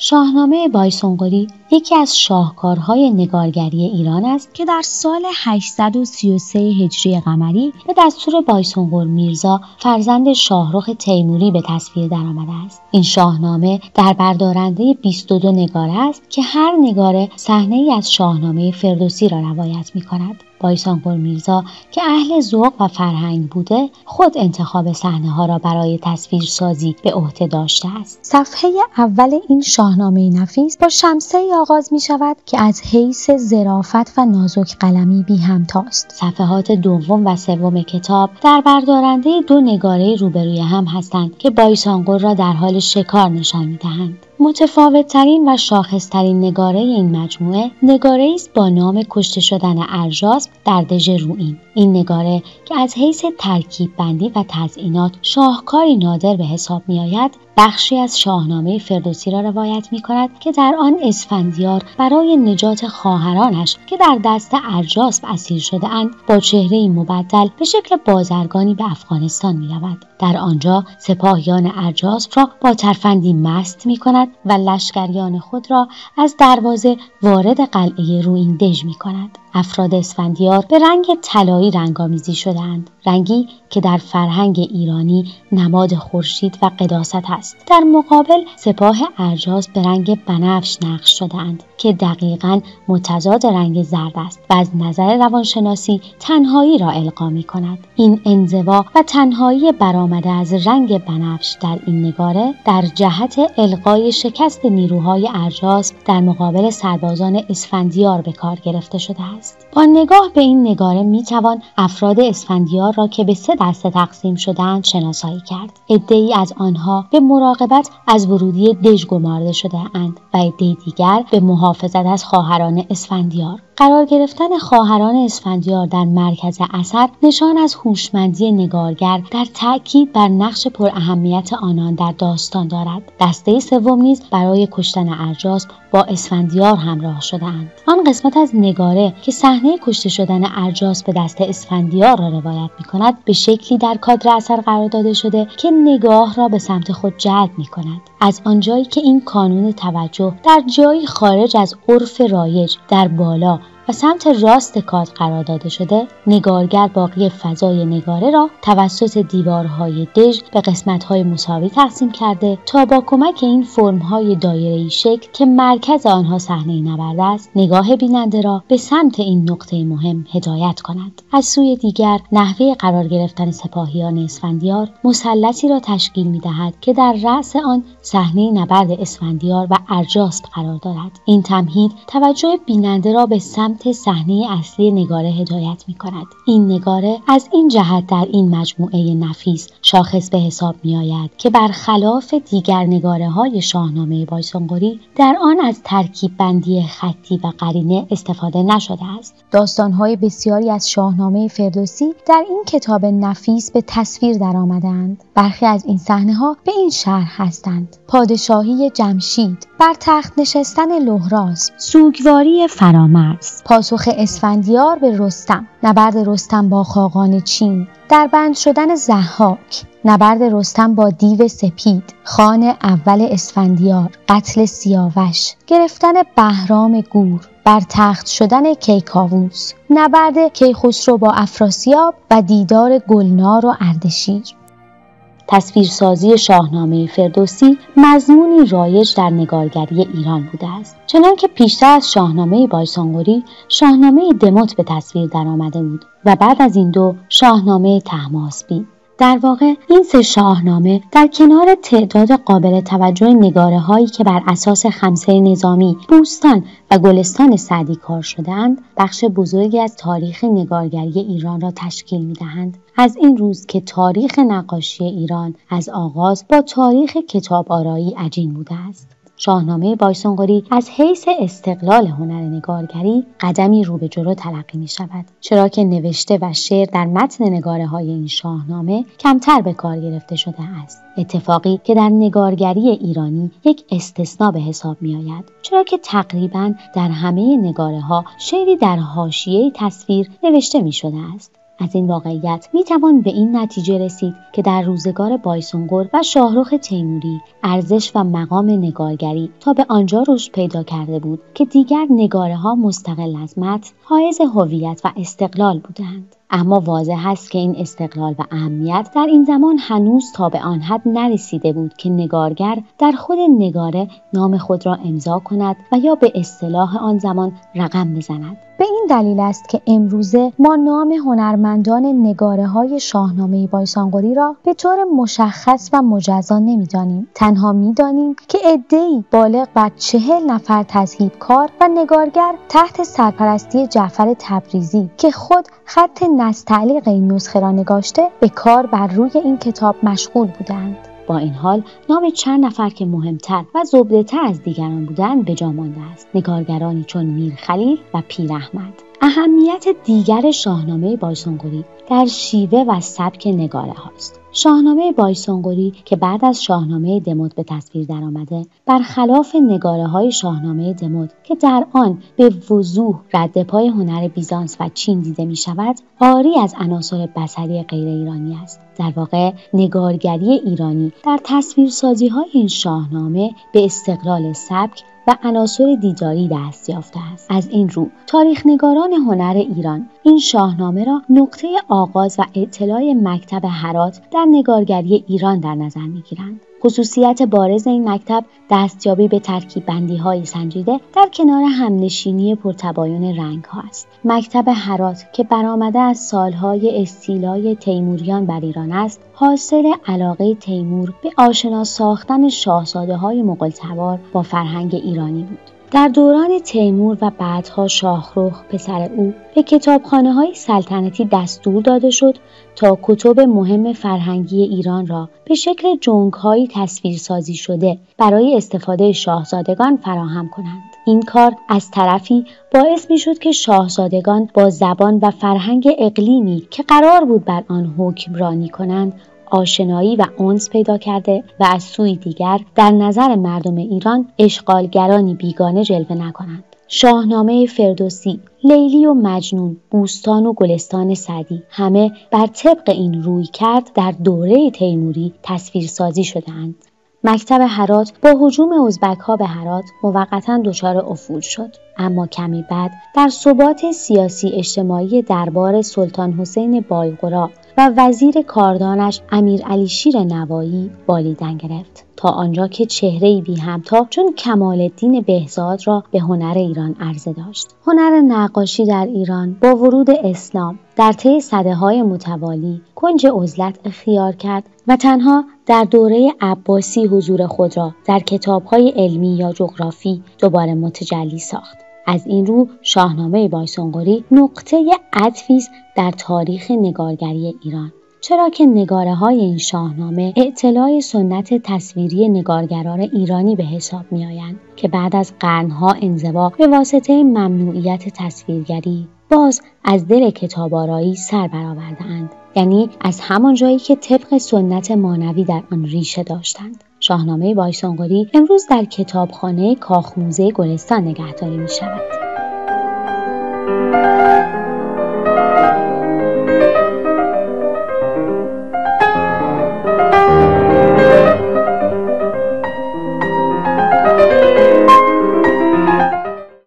شاهنامه بایسونقری یکی از شاهکارهای نگارگری ایران است که در سال 833 هجری قمری به دستور بایسونقر میرزا فرزند شاهرخ تیموری به تصویر درآمده است. این شاهنامه در بردارنده 22 نگاره است که هر نگاره صحنه‌ای از شاهنامه فردوسی را روایت می‌کند. بایسونقر میرزا که اهل ذوق و فرهنگ بوده، خود انتخاب صحنه‌ها را برای تصویرسازی به عهده داشته است. صفحه اول این شاهنامه نفیس با شمسه‌ای آغاز می‌شود که از حیث ظرافت و نازک قلمی بی همتاست. صفحات دوم و سوم کتاب در بردارنده 2 نگاره روبروی هم هستند که بایسونقر را در حال شکار نشان می‌دهند. متفاوت‌ترین و شاخص‌ترین نگاره این مجموعه نگاره‌ای است با نام کشته شدن ارجاسپ در دژ روئین. این نگاره که از حیث ترکیب بندی و تزئینات شاهکاری نادر به حساب می‌آید، بخشی از شاهنامه فردوسی را روایت می‌کند که در آن اسفندیار برای نجات خواهرانش که در دست ارجاسپ اسیر شده‌اند با چهره‌ای مبدل به شکل بازرگانی به افغانستان می‌رود. در آنجا سپاهیان ارجاسپ را با ترفندی مست می‌کند و لشکریان خود را از دروازه وارد قلعه روئین دژ می‌کند. افراد اسفندیار به رنگ طلایی رنگامیزی شده‌اند، رنگی که در فرهنگ ایرانی نماد خورشید و قداست است. در مقابل سپاه ارجاسپ به رنگ بنفش نقش شده‌اند که دقیقاً متضاد رنگ زرد است و از نظر روانشناسی تنهایی را القا می‌کند. این انزوا و تنهایی برآمده از رنگ بنفش در این نگاره در جهت القای شکست نیروهای ارجاسپ در مقابل سربازان اسفندیار به کار گرفته شده است. با نگاه به این نگاره می‌توان افراد اسفندیار را که به 3 دسته تقسیم شده‌اند شناسایی کرد. عده‌ای از آنها به مراقبت از ورودی دژ گمارده شده‌اند و عده‌ای دیگر به محافظت از خواهران اسفندیار. قرار گرفتن خواهران اسفندیار در مرکز اثر نشان از هوشمندی نگارگر در تأکید بر نقش پر اهمیت آنان در داستان دارد. دسته سوم نیز برای کشتن ارجاسپ با اسفندیار همراه شده‌اند. آن قسمت از نگاره که صحنه کشته شدن ارجاسپ به دست اسفندیار را روایت می‌کند، به شکلی در کادر اثر قرار داده شده که نگاه را به سمت خود جلب می‌کند. از آنجایی که این کانون توجه در جایی خارج از عرف رایج در بالا و سمت راست کادر قرار داده شده، نگارگر باقی فضای نگاره را توسط دیوارهای دژ به قسمت‌های مساوی تقسیم کرده تا با کمک این فرم‌های دایره‌ای شکل که مرکز آنها صحنه نبرد است، نگاه بیننده را به سمت این نقطه مهم هدایت کند. از سوی دیگر، نحوه قرار گرفتن سپاهیان اسفندیار مثلثی را تشکیل می‌دهد که در رأس آن صحنه نبرد اسفندیار و ارجاسپ قرار دارد. این تمهید توجه بیننده را به سمت صحنه اصلی نگاره هدایت می‌کند. این نگاره از این جهت در این مجموعه نفیس شاخص به حساب می‌آید که برخلاف دیگر نگاره‌های شاهنامه بایسونقری در آن از ترکیب بندی خطی و قرینه استفاده نشده است. داستان‌های بسیاری از شاهنامه فردوسی در این کتاب نفیس به تصویر درآمدند. برخی از این صحنه‌ها به این شرح هستند: پادشاهی جمشید، بر تخت نشستن لهراسپ، سوگواری فرامرز، پاسخ اسفندیار به رستم، نبرد رستم با خاقان چین، دربند شدن ضحاک، نبرد رستم با دیو سپید، خان اول اسفندیار، قتل سیاوش، گرفتن بهرام گور، بر تخت شدن کیکاووس، نبرد کیخسرو با افراسیاب و دیدار گلنار و اردشیر. تصویرسازی شاهنامه فردوسی مضمونی رایج در نگارگری ایران بوده است. چنانکه پیشتر از شاهنامه بایسونقری، شاهنامه دموت به تصویر درآمده بود و بعد از این 2 شاهنامه طهماسبی. در واقع این 3 شاهنامه در کنار تعداد قابل توجه نگاره هایی که بر اساس خمسه نظامی، بوستان و گلستان سعدی کار شده‌اند، بخش بزرگی از تاریخ نگارگری ایران را تشکیل می‌دهند. از این روز که تاریخ نقاشی ایران از آغاز با تاریخ کتاب آرایی عجین بوده است. شاهنامه بایسونقری از حیث استقلال هنر نگارگری قدمی رو به جلو تلقی می شود، چرا که نوشته و شعر در متن نگاره های این شاهنامه کمتر به کار گرفته شده است. اتفاقی که در نگارگری ایرانی یک استثناء به حساب می آید، چرا که تقریباً در همه نگاره ها شعری در حاشیه تصویر نوشته می شده است. از این واقعیت میتوان به این نتیجه رسید که در روزگار بایسونقر و شاهرخ تیموری ارزش و مقام نگارگری تا به آنجا رشد پیدا کرده بود که دیگر نگاره‌ها مستقل از متن، حائز هویت و استقلال بودند. اما واضح است که این استقلال و اهمیت در این زمان هنوز تا به آن حد نرسیده بود که نگارگر در خود نگاره نام خود را امضا کند و یا به اصطلاح آن زمان رقم بزند. به این دلیل است که امروزه ما نام هنرمندان نگاره‌های شاهنامه بایسانقری را به طور مشخص و مجزا نمی‌دانیم. تنها می‌دانیم که عده‌ای بالغ بر 40 نفر تذهیبکار و نگارگر تحت سرپرستی جعفر تبریزی که خود خط نستعلیق این نسخه را نگاشته به کار بر روی این کتاب مشغول بودند. با این حال نام چند نفر که مهمتر و زبده‌تر از دیگران بودند به جا مانده است. نگارگرانی چون میر خلیل و پیر احمد. اهمیت دیگر شاهنامه بایسانقری در شیوه و سبک نگاره هاست. شاهنامه بایسانقری که بعد از شاهنامه دموت به تصویر درآمده، برخلاف نگاره های شاهنامه دموت که در آن به وضوح رد پای هنر بیزانس و چین دیده می شود، عاری از عناصر بصری غیر ایرانی است. در واقع نگارگری ایرانی در تصویرسازی های این شاهنامه به استقلال سبک و عناصر دیداری دست یافته است. از این رو تاریخ‌نگاران هنر ایران این شاهنامه را نقطه آغاز و اطلاع مکتب هرات در نگارگری ایران در نظر می‌گیرند. خصوصیت بارز این مکتب دستیابی به ترکیب بندی‌های سنجیده در کنار همنشینی پرتباین رنگ‌ها است. مکتب هرات که برآمده از سالهای استیلای تیموریان بر ایران است، حاصل علاقه تیمور به آشنا ساختن شاهزاده‌های مغول‌تبار با فرهنگ ایرانی بود. در دوران تیمور و بعدها شاهرخ پسر او به کتابخانه‌های سلطنتی دستور داده شد تا کتب مهم فرهنگی ایران را به شکل جنگ‌های تصویرسازی شده برای استفاده شاهزادگان فراهم کنند. این کار از طرفی باعث می‌شد که شاهزادگان با زبان و فرهنگ اقلیمی که قرار بود بر آن حکمرانی کنند آشنایی و انس پیدا کرده و از سوی دیگر در نظر مردم ایران اشغالگرانی بیگانه جلوه نکنند. شاهنامه فردوسی، لیلی و مجنون، بوستان و گلستان سعدی همه بر طبق این رویکرد در دوره تیموری تصویرسازی شده‌اند. مکتب هرات با هجوم ازبک‌ها به هرات موقتاً دچار افول شد، اما کمی بعد در ثبات سیاسی اجتماعی دربار سلطان حسین بایقرا و وزیر کاردانش امیرعلی شیر نوایی بالیدن گرفت، تا آنجا که چهره‌ای بی همتا چون کمال الدین بهزاد را به هنر ایران عرضه داشت. هنر نقاشی در ایران با ورود اسلام در طی سده‌های متوالی کنج عزلت اختیار کرد و تنها در دوره عباسی حضور خود را در کتاب‌های علمی یا جغرافی دوباره متجلی ساخت. از این رو شاهنامه بایسانقری نقطه عطفی است در تاریخ نگارگری ایران، چرا که نگاره‌های این شاهنامه اطلاع سنت تصویری نگارگران ایرانی به حساب می‌آیند که بعد از قرن‌ها انزوا به واسطه ممنوعیت تصویرگری باز از دل کتاب‌آرایی سر برآورده‌اند، یعنی از همان جایی که طبق سنت مانوی در آن ریشه داشتند. شاهنامه بایسانقری امروز در کتابخانه کاخ موزه گلستان نگهداری می‌شود.